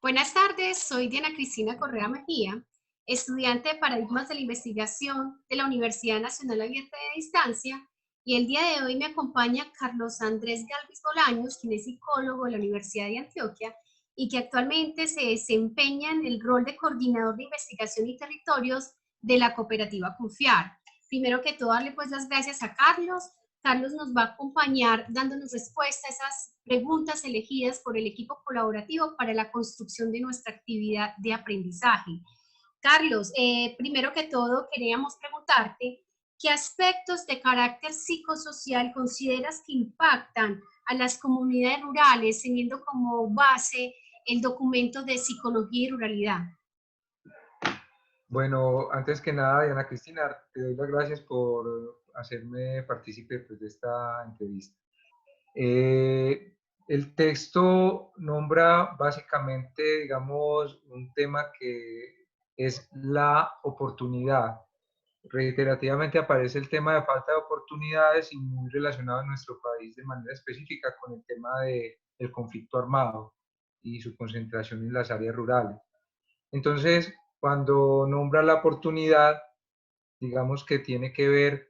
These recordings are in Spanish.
Buenas tardes, soy Diana Cristina Correa Mejía, estudiante de Paradigmas de la Investigación de la Universidad Nacional Abierta de Distancia, y el día de hoy me acompaña Carlos Andrés Galvis Bolaños, quien es psicólogo de la Universidad de Antioquia y que actualmente se desempeña en el rol de coordinador de investigación y territorios de la cooperativa Confiar. Primero que todo, darle pues las gracias a Carlos. Carlos nos va a acompañar dándonos respuesta a esas preguntas elegidas por el equipo colaborativo para la construcción de nuestra actividad de aprendizaje. Carlos, primero que todo queríamos preguntarte qué aspectos de carácter psicosocial consideras que impactan a las comunidades rurales, teniendo como base el documento de psicología y ruralidad. Bueno, antes que nada, Diana Cristina, te doy las gracias por hacerme partícipe pues, de esta entrevista. El texto nombra básicamente, digamos, un tema que es la oportunidad. Reiterativamente aparece el tema de falta de oportunidades y muy relacionado en nuestro país de manera específica con el tema del conflicto armado y su concentración en las áreas rurales. Entonces, cuando nombra la oportunidad, digamos que tiene que ver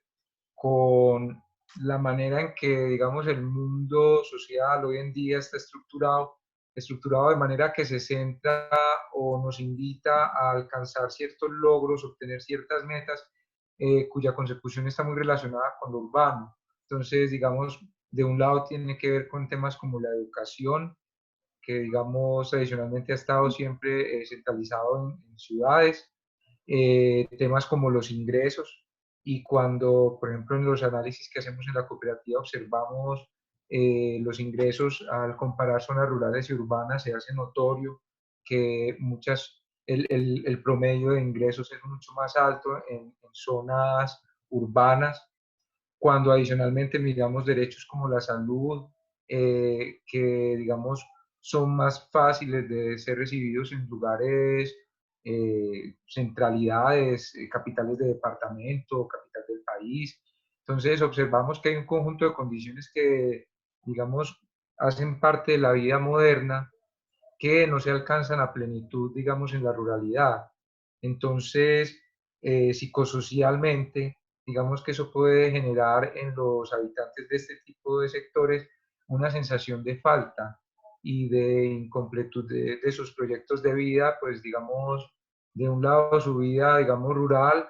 con la manera en que, digamos, el mundo social hoy en día está estructurado de manera que se centra o nos invita a alcanzar ciertos logros, obtener ciertas metas, cuya consecución está muy relacionada con lo urbano. Entonces, digamos, de un lado tiene que ver con temas como la educación, que digamos tradicionalmente ha estado siempre centralizado en ciudades, temas como los ingresos, y cuando, por ejemplo, en los análisis que hacemos en la cooperativa observamos los ingresos al comparar zonas rurales y urbanas, se hace notorio que el promedio de ingresos es mucho más alto en zonas urbanas, cuando adicionalmente miramos derechos como la salud, que digamos son más fáciles de ser recibidos en lugares, centralidades, capitales de departamento, capital del país. Entonces observamos que hay un conjunto de condiciones que, digamos, hacen parte de la vida moderna que no se alcanzan a plenitud, digamos, en la ruralidad. Entonces, psicosocialmente, digamos que eso puede generar en los habitantes de este tipo de sectores una sensación de falta y de incompletud de sus proyectos de vida, pues digamos, de un lado su vida, digamos, rural,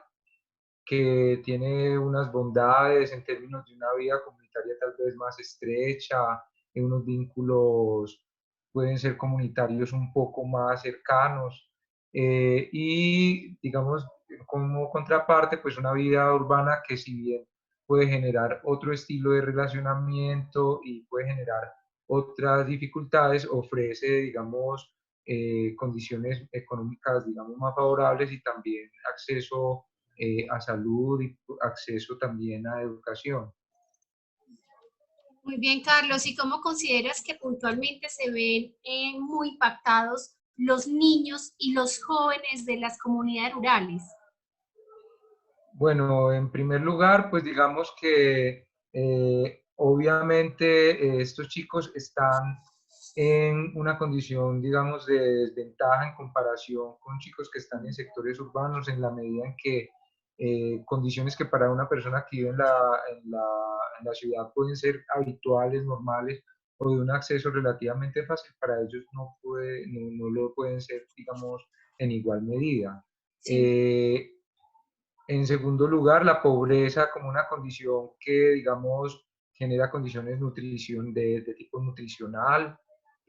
que tiene unas bondades en términos de una vida comunitaria tal vez más estrecha, en unos vínculos pueden ser comunitarios un poco más cercanos, y digamos como contraparte pues una vida urbana que si bien puede generar otro estilo de relacionamiento y puede generar otras dificultades, ofrece digamos condiciones económicas digamos más favorables y también acceso a salud y acceso también a educación. Muy bien, Carlos. ¿Y cómo consideras que puntualmente se ven muy impactados los niños y los jóvenes de las comunidades rurales? Bueno, en primer lugar, pues digamos que obviamente estos chicos están en una condición, digamos, de desventaja en comparación con chicos que están en sectores urbanos en la medida en que condiciones que para una persona que vive en la ciudad pueden ser habituales, normales o de un acceso relativamente fácil, para ellos no lo pueden ser, digamos, en igual medida. Sí. En segundo lugar, la pobreza como una condición que, digamos, genera condiciones de tipo nutricional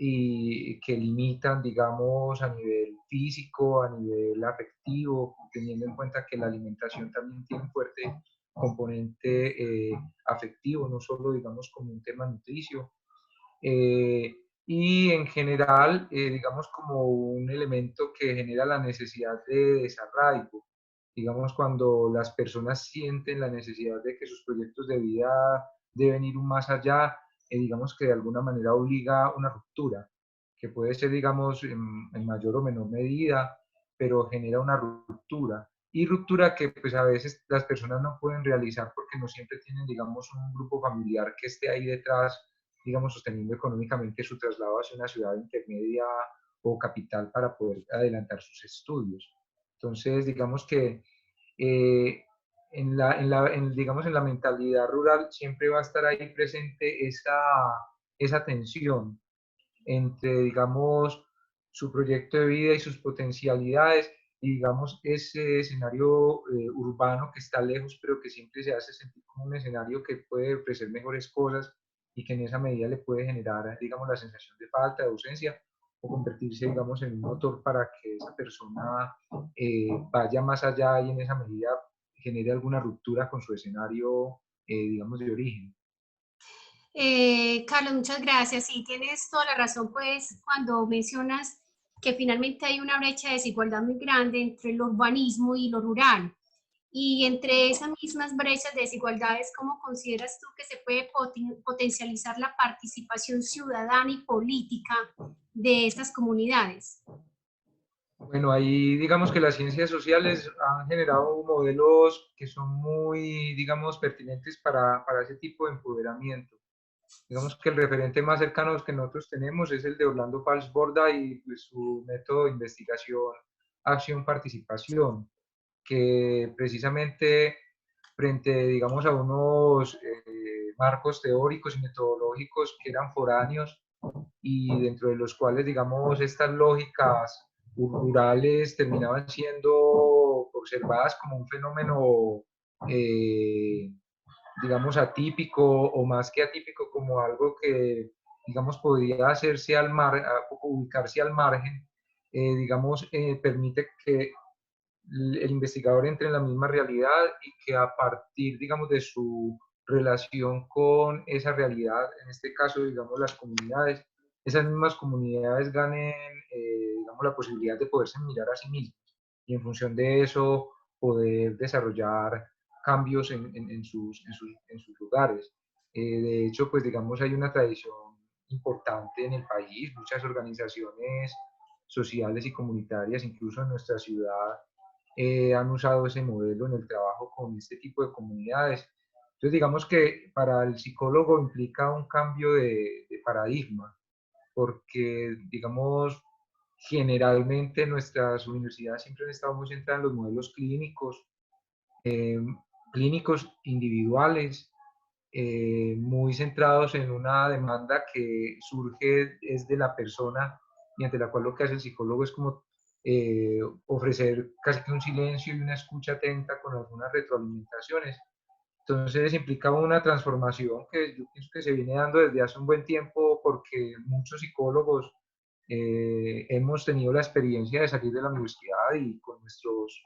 y que limitan, digamos, a nivel físico, a nivel afectivo, teniendo en cuenta que la alimentación también tiene un fuerte componente afectivo, no solo, digamos, como un tema nutricio. Y en general, digamos, como un elemento que genera la necesidad de desarraigo. Digamos, cuando las personas sienten la necesidad de que sus proyectos de vida deben ir más allá, digamos que de alguna manera obliga una ruptura, que puede ser, digamos, en mayor o menor medida, pero genera una ruptura. Y ruptura que pues a veces las personas no pueden realizar porque no siempre tienen, digamos, un grupo familiar que esté ahí detrás, digamos, sosteniendo económicamente su traslado hacia una ciudad intermedia o capital para poder adelantar sus estudios. Entonces, digamos que eh, digamos, en la mentalidad rural siempre va a estar ahí presente esa tensión entre, digamos, su proyecto de vida y sus potencialidades y, digamos, ese escenario urbano que está lejos, pero que siempre se hace sentir como un escenario que puede ofrecer mejores cosas y que en esa medida le puede generar, digamos, la sensación de falta, de ausencia, o convertirse, digamos, en un motor para que esa persona vaya más allá y en esa medida genere alguna ruptura con su escenario, digamos, de origen. Carlos, muchas gracias. Sí, tienes toda la razón, pues, cuando mencionas que finalmente hay una brecha de desigualdad muy grande entre el urbanismo y lo rural. Y entre esas mismas brechas de desigualdades, ¿cómo consideras tú que se puede potencializar la participación ciudadana y política de estas comunidades? Bueno, ahí digamos que las ciencias sociales han generado modelos que son muy, digamos, pertinentes para ese tipo de empoderamiento. Digamos que el referente más cercano que nosotros tenemos es el de Orlando Fals Borda y pues, su método de investigación, acción, participación, que precisamente frente, digamos, a unos marcos teóricos y metodológicos que eran foráneos y dentro de los cuales, digamos, estas lógicas rurales terminaban siendo observadas como un fenómeno, digamos, atípico o más que atípico, como algo que, digamos, podía hacerse ubicarse al margen, digamos, permite que el investigador entre en la misma realidad y que a partir, digamos, de su relación con esa realidad, en este caso, digamos, las comunidades, esas mismas comunidades ganen, digamos, la posibilidad de poderse mirar a sí mismas y en función de eso poder desarrollar cambios en sus lugares. De hecho, pues digamos, hay una tradición importante en el país, muchas organizaciones sociales y comunitarias, incluso en nuestra ciudad, han usado ese modelo en el trabajo con este tipo de comunidades. Entonces, digamos que para el psicólogo implica un cambio de paradigma, porque, digamos, generalmente nuestras universidades siempre han estado muy centradas en los modelos clínicos, eh, clínicos individuales, muy centrados en una demanda que surge es de la persona y ante la cual lo que hace el psicólogo es como ofrecer casi que un silencio y una escucha atenta con algunas retroalimentaciones. Entonces implica una transformación que yo pienso que se viene dando desde hace un buen tiempo porque muchos psicólogos hemos tenido la experiencia de salir de la universidad y con nuestros,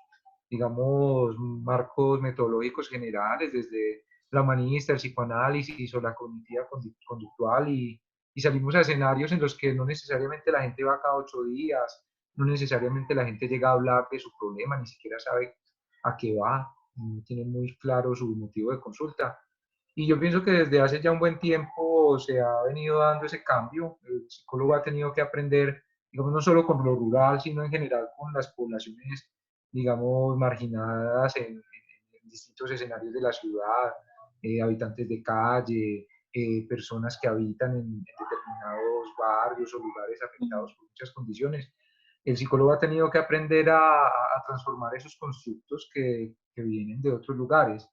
digamos, marcos metodológicos generales, desde la humanista, el psicoanálisis o la cognitiva conductual, y salimos a escenarios en los que no necesariamente la gente va cada 8 días, no necesariamente la gente llega a hablar de su problema, ni siquiera sabe a qué va, no tiene muy claro su motivo de consulta. Y yo pienso que desde hace ya un buen tiempo se ha venido dando ese cambio. El psicólogo ha tenido que aprender, digamos, no solo con lo rural, sino en general con las poblaciones, digamos, marginadas en distintos escenarios de la ciudad, habitantes de calle, personas que habitan en determinados barrios o lugares afectados por muchas condiciones. El psicólogo ha tenido que aprender a transformar esos constructos que vienen de otros lugares.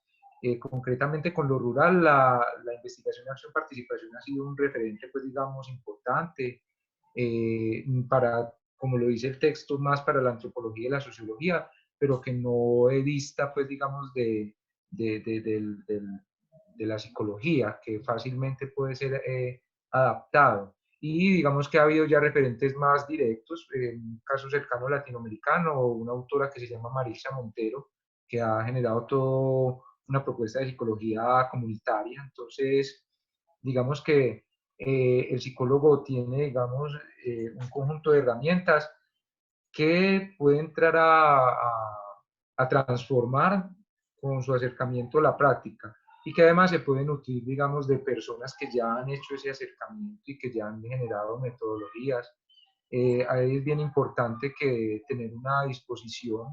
Concretamente con lo rural, la investigación, acción, participación ha sido un referente, pues digamos, importante para, como lo dice el texto, más para la antropología y la sociología, pero que no dista, pues digamos, de, de, del, del, de la psicología, que fácilmente puede ser adaptado. Y digamos que ha habido ya referentes más directos, en un caso cercano latinoamericano, una autora que se llama Marisa Montero, que ha generado todo una propuesta de psicología comunitaria. Entonces, digamos que el psicólogo tiene, digamos, un conjunto de herramientas que puede entrar a transformar con su acercamiento a la práctica y que además se pueden nutrir, digamos, de personas que ya han hecho ese acercamiento y que ya han generado metodologías. Ahí es bien importante que tener una disposición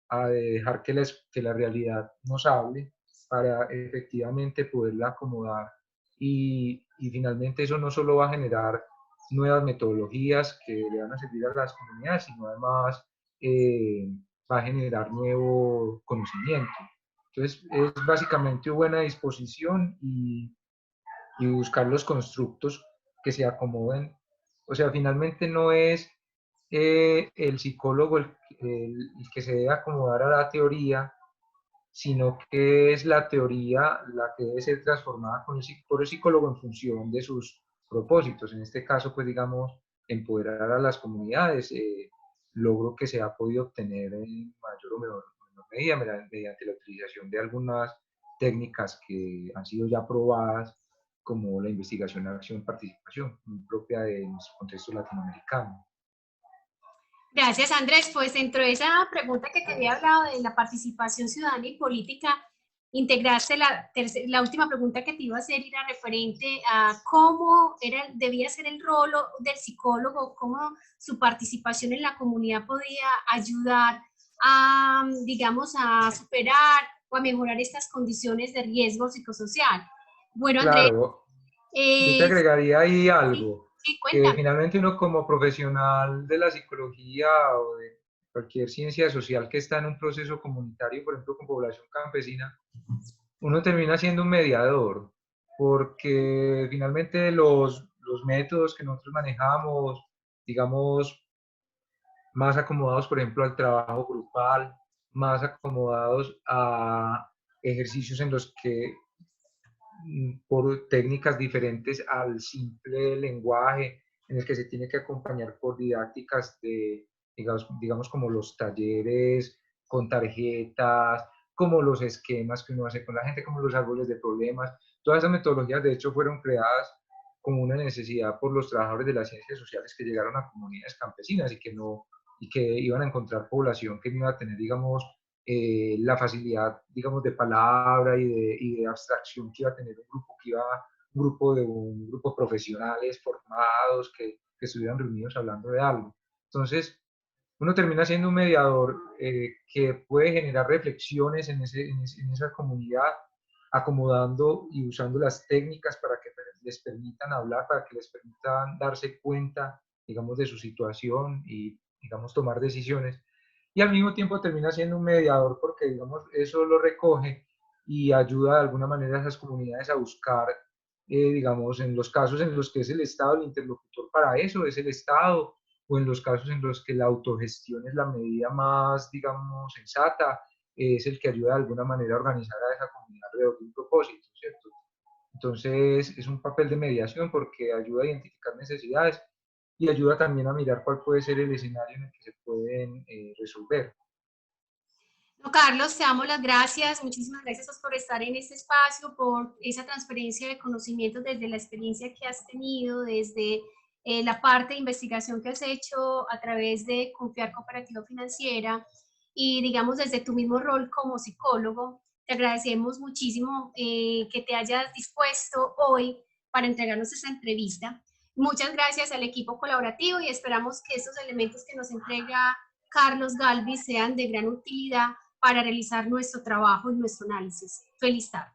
a dejar que la realidad nos hable para efectivamente poderla acomodar y finalmente eso no solo va a generar nuevas metodologías que le van a servir a las comunidades, sino además va a generar nuevo conocimiento. Entonces, es básicamente buena disposición y buscar los constructos que se acomoden. O sea, finalmente no es el psicólogo el que se debe acomodar a la teoría, sino que es la teoría la que debe ser transformada por el psicólogo en función de sus propósitos. En este caso, pues digamos, empoderar a las comunidades, logro que se ha podido obtener en mayor o menor medida mediante la utilización de algunas técnicas que han sido ya probadas, como la investigación, acción, participación, muy propia de nuestro contexto latinoamericano. Gracias, Andrés. Pues dentro de esa pregunta que te había hablado de la participación ciudadana y política, integraste la última pregunta que te iba a hacer, era referente a cómo debía ser el rol del psicólogo, cómo su participación en la comunidad podía ayudar a, digamos, a superar o a mejorar estas condiciones de riesgo psicosocial. Bueno, Andrés, Claro, yo te agregaría ahí sí, algo, sí, que cuéntame. finalmente uno como profesional de la psicología o de cualquier ciencia social que está en un proceso comunitario, por ejemplo, con población campesina, uno termina siendo un mediador, porque finalmente los métodos que nosotros manejamos, digamos, más acomodados, por ejemplo, al trabajo grupal, más acomodados a ejercicios en los que por técnicas diferentes al simple lenguaje, en el que se tiene que acompañar por didácticas de, digamos como los talleres con tarjetas, como los esquemas que uno hace con la gente, como los árboles de problemas. Todas esas metodologías, de hecho, fueron creadas como una necesidad por los trabajadores de las ciencias sociales que llegaron a comunidades campesinas y que iban a encontrar población que no iba a tener, digamos, la facilidad, digamos, de palabra y de abstracción que iba a tener un grupo de profesionales formados que estuvieran reunidos hablando de algo. Entonces, uno termina siendo un mediador que puede generar reflexiones en esa comunidad, acomodando y usando las técnicas para que les permitan hablar, para que les permitan darse cuenta, digamos, de su situación y, digamos, tomar decisiones. Y al mismo tiempo termina siendo un mediador porque, digamos, eso lo recoge y ayuda de alguna manera a esas comunidades a buscar, digamos, en los casos en los que es el Estado el interlocutor para eso, es el Estado, o en los casos en los que la autogestión es la medida más, digamos, sensata, es el que ayuda de alguna manera a organizar a esa comunidad alrededor de un propósito, ¿cierto? Entonces, es un papel de mediación porque ayuda a identificar necesidades y ayuda también a mirar cuál puede ser el escenario en el que se pueden resolver. No, Carlos, te damos las gracias. Muchísimas gracias por estar en este espacio, por esa transferencia de conocimientos desde la experiencia que has tenido, desde la parte de investigación que has hecho a través de Confiar Cooperativa Financiera y, digamos, desde tu mismo rol como psicólogo. Te agradecemos muchísimo que te hayas dispuesto hoy para entregarnos esta entrevista. Muchas gracias al equipo colaborativo y esperamos que estos elementos que nos entrega Carlos Galvis sean de gran utilidad para realizar nuestro trabajo y nuestro análisis. Feliz tarde.